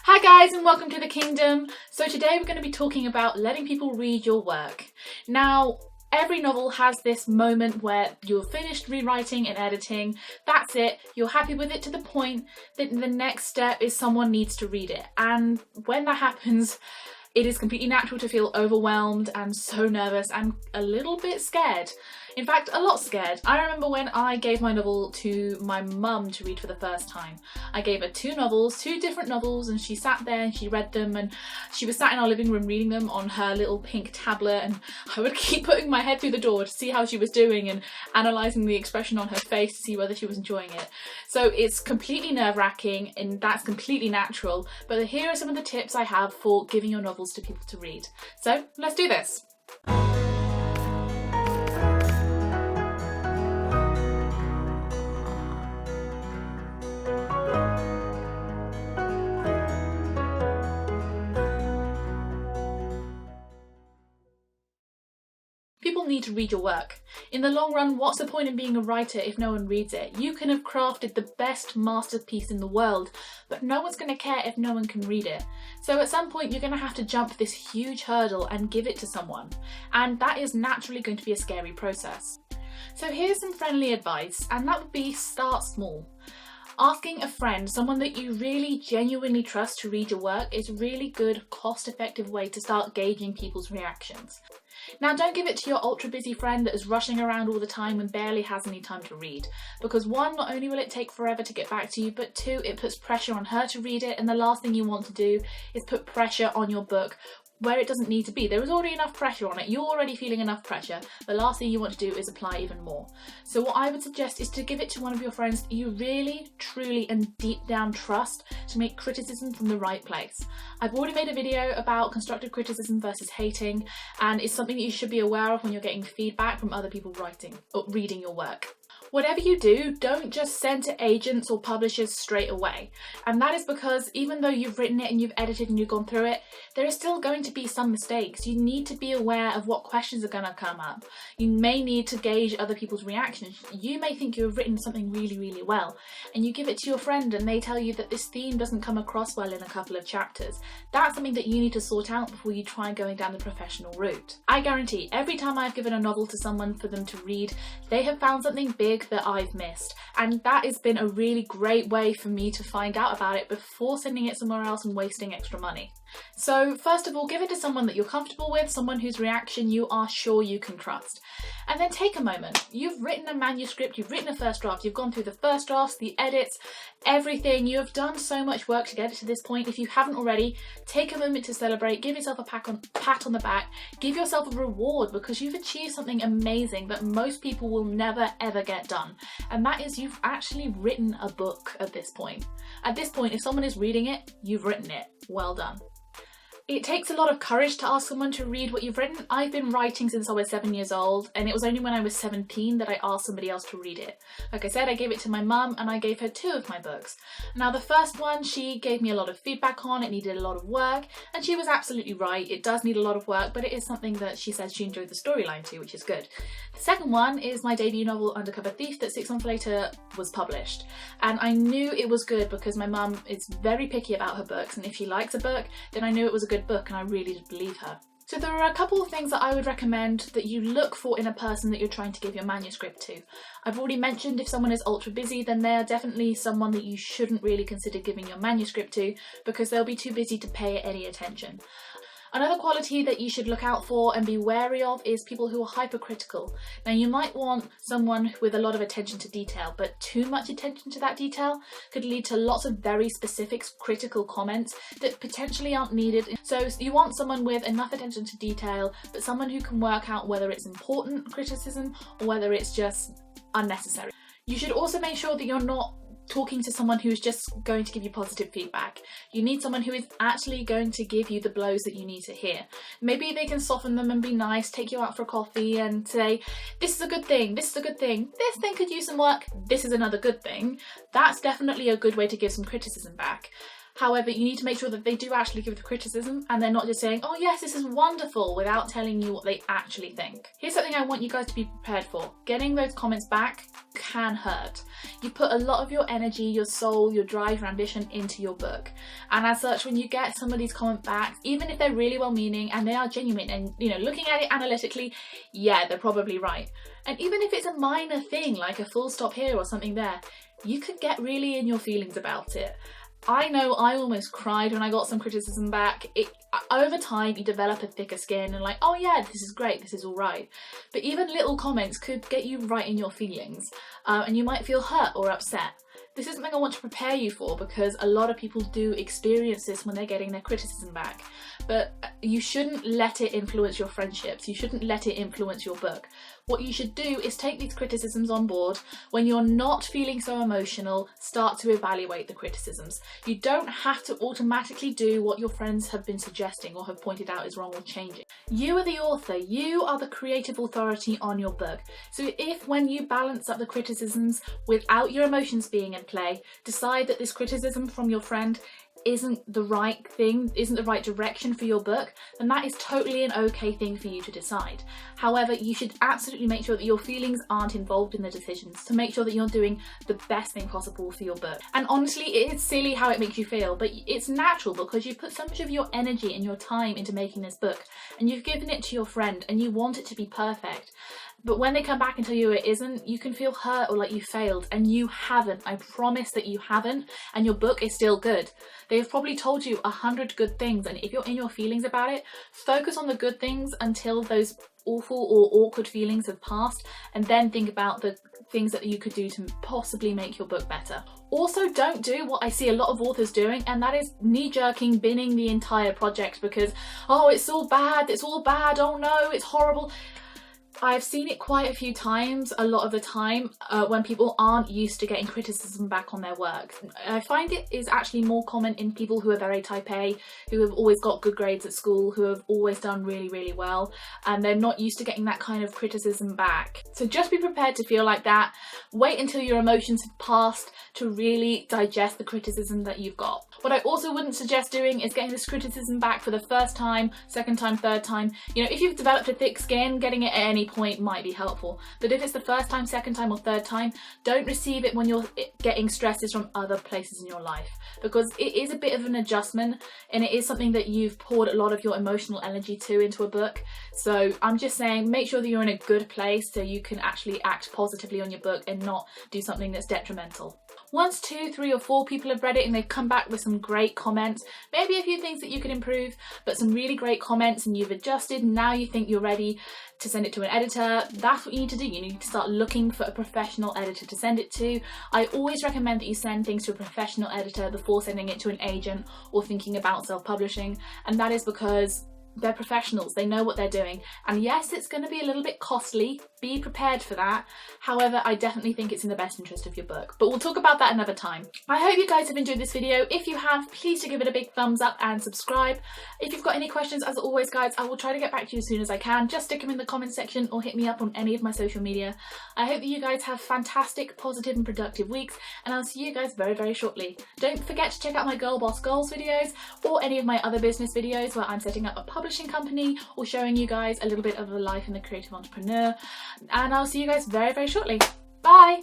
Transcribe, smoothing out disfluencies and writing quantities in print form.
Hi guys, and welcome to the kingdom. So today we're going to be talking about letting people read your work. Now, every novel has this moment where you're finished rewriting and editing, that's it, you're happy with it to the point that the next step is someone needs to read it. And when that happens, it is completely natural to feel overwhelmed and so nervous and a little bit scared. In fact, a lot scared. I remember when I gave my novel to my mum to read for the first time. I gave her two different novels, and she sat there and she read them, and she was sat in our living room reading them on her little pink tablet, and I would keep putting my head through the door to see how she was doing and analysing the expression on her face to see whether she was enjoying it. So it's completely nerve-wracking and that's completely natural, but here are some of the tips I have for giving your novels to people to read. So let's do this. People need to read your work. In the long run, what's the point in being a writer if no one reads it? You can have crafted the best masterpiece in the world, but no one's going to care if no one can read it. So at some point you're going to have to jump this huge hurdle and give it to someone. And that is naturally going to be a scary process. So here's some friendly advice, and that would be start small. Asking a friend, someone that you really genuinely trust, to read your work is a really good, cost-effective way to start gauging people's reactions. Now, don't give it to your ultra busy friend that is rushing around all the time and barely has any time to read, because one, not only will it take forever to get back to you, but two, it puts pressure on her to read it, and the last thing you want to do is put pressure on your book where it doesn't need to be. There is already enough pressure on it. You're already feeling enough pressure. The last thing you want to do is apply even more. So what I would suggest is to give it to one of your friends that you really, truly and deep down trust to make criticism from the right place. I've already made a video about constructive criticism versus hating, and it's something that you should be aware of when you're getting feedback from other people writing or reading your work. Whatever you do, don't just send to agents or publishers straight away. And that is because even though you've written it and you've edited and you've gone through it, there is still going to be some mistakes. You need to be aware of what questions are going to come up. You may need to gauge other people's reactions. You may think you have written something really, really well, and you give it to your friend and they tell you that this theme doesn't come across well in a couple of chapters. That's something that you need to sort out before you try going down the professional route. I guarantee every time I've given a novel to someone for them to read, they have found something big that I've missed, and that has been a really great way for me to find out about it before sending it somewhere else and wasting extra money. So first of all, give it to someone that you're comfortable with, someone whose reaction you are sure you can trust. And then take a moment. You've written a manuscript, you've written a first draft, you've gone through the first drafts, the edits, everything. You have done so much work to get it to this point. If you haven't already, take a moment to celebrate, give yourself a pat on the back, give yourself a reward, because you've achieved something amazing that most people will never ever get done. And that is, you've actually written a book at this point. At this point, if someone is reading it, you've written it. Well done. It takes a lot of courage to ask someone to read what you've written. I've been writing since I was 7 years old, and it was only when I was 17 that I asked somebody else to read it. Like I said, I gave it to my mum and I gave her 2 of my books. Now the first one she gave me a lot of feedback on, it needed a lot of work, and she was absolutely right, it does need a lot of work, but it is something that she says she enjoyed the storyline to, which is good. The second one is my debut novel, Undercover Thief, that 6 months later was published. And I knew it was good because my mum is very picky about her books, and if she likes a book, then I knew it was a good book, and I really did believe her. So there are a couple of things that I would recommend that you look for in a person that you're trying to give your manuscript to. I've already mentioned if someone is ultra busy, then they're definitely someone that you shouldn't really consider giving your manuscript to, because they'll be too busy to pay it any attention. Another quality that you should look out for and be wary of is people who are hypercritical. Now you might want someone with a lot of attention to detail, but too much attention to that detail could lead to lots of very specific critical comments that potentially aren't needed. So you want someone with enough attention to detail, but someone who can work out whether it's important criticism or whether it's just unnecessary. You should also make sure that you're not talking to someone who is just going to give you positive feedback. You need someone who is actually going to give you the blows that you need to hear. Maybe they can soften them and be nice, take you out for coffee and say, this is a good thing, this is a good thing, this thing could use some work, this is another good thing. That's definitely a good way to give some criticism back. However, you need to make sure that they do actually give the criticism and they're not just saying, oh yes, this is wonderful, without telling you what they actually think. Here's something I want you guys to be prepared for. Getting those comments back can hurt. You put a lot of your energy, your soul, your drive, your ambition into your book. And as such, when you get some of these comments back, even if they're really well-meaning and they are genuine and, you know, looking at it analytically, yeah, they're probably right. And even if it's a minor thing, like a full stop here or something there, you could get really in your feelings about it. I know I almost cried when I got some criticism back. Over time, you develop a thicker skin and like, oh yeah, this is great, this is all right. But even little comments could get you right in your feelings, and you might feel hurt or upset. This is something I want to prepare you for, because a lot of people do experience this when they're getting their criticism back. But you shouldn't let it influence your friendships. You shouldn't let it influence your book. What you should do is take these criticisms on board. When you're not feeling so emotional, start to evaluate the criticisms. You don't have to automatically do what your friends have been suggesting or have pointed out is wrong or change it. You are the author. You are the creative authority on your book. So if, when you balance up the criticisms without your emotions being in play, decide that this criticism from your friend isn't the right thing, isn't the right direction for your book, then that is totally an okay thing for you to decide. However, you should absolutely make sure that your feelings aren't involved in the decisions, to make sure that you're doing the best thing possible for your book. And honestly, it is silly how it makes you feel, but it's natural because you've put so much of your energy and your time into making this book, and you've given it to your friend and you want it to be perfect. But when they come back and tell you it isn't, you can feel hurt or like you failed, and you haven't. I promise that you haven't, and your book is still good. They have probably told you 100 good things, and if you're in your feelings about it, focus on the good things until those awful or awkward feelings have passed, and then think about the things that you could do to possibly make your book better. Also, don't do what I see a lot of authors doing, and that is knee-jerking, binning the entire project because, oh, it's all bad, oh no, it's horrible. I've seen it quite a few times, a lot of the time, when people aren't used to getting criticism back on their work. I find it is actually more common in people who are very type A, who have always got good grades at school, who have always done really, really well, and they're not used to getting that kind of criticism back. So just be prepared to feel like that. Wait until your emotions have passed to really digest the criticism that you've got. What I also wouldn't suggest doing is getting this criticism back for the first time, second time, third time. You know, if you've developed a thick skin, getting it at any point might be helpful, but if it's the first time, second time or third time, don't receive it when you're getting stresses from other places in your life, because it is a bit of an adjustment and it is something that you've poured a lot of your emotional energy to into a book. So I'm just saying, make sure that you're in a good place so you can actually act positively on your book and not do something that's detrimental. Once 2, 3 or 4 people have read it and they've come back with some great comments, maybe a few things that you could improve, but some really great comments, and you've adjusted, and now you think you're ready to send it to an editor, that's what you need to do. You need to start looking for a professional editor to send it to. I always recommend that you send things to a professional editor before sending it to an agent or thinking about self-publishing, and that is because they're professionals, they know what they're doing. And yes, it's going to be a little bit costly, be prepared for that. However, I definitely think it's in the best interest of your book, but we'll talk about that another time. I hope you guys have enjoyed this video. If you have, please do give it a big thumbs up and subscribe. If you've got any questions, as always guys, I will try to get back to you as soon as I can. Just stick them in the comment section or hit me up on any of my social media. I hope that you guys have fantastic, positive and productive weeks, and I'll see you guys very, very shortly. Don't forget to check out my Girl Boss Goals videos or any of my other business videos where I'm setting up a publishing company or showing you guys a little bit of a life in the creative entrepreneur, and I'll see you guys very, very shortly. Bye!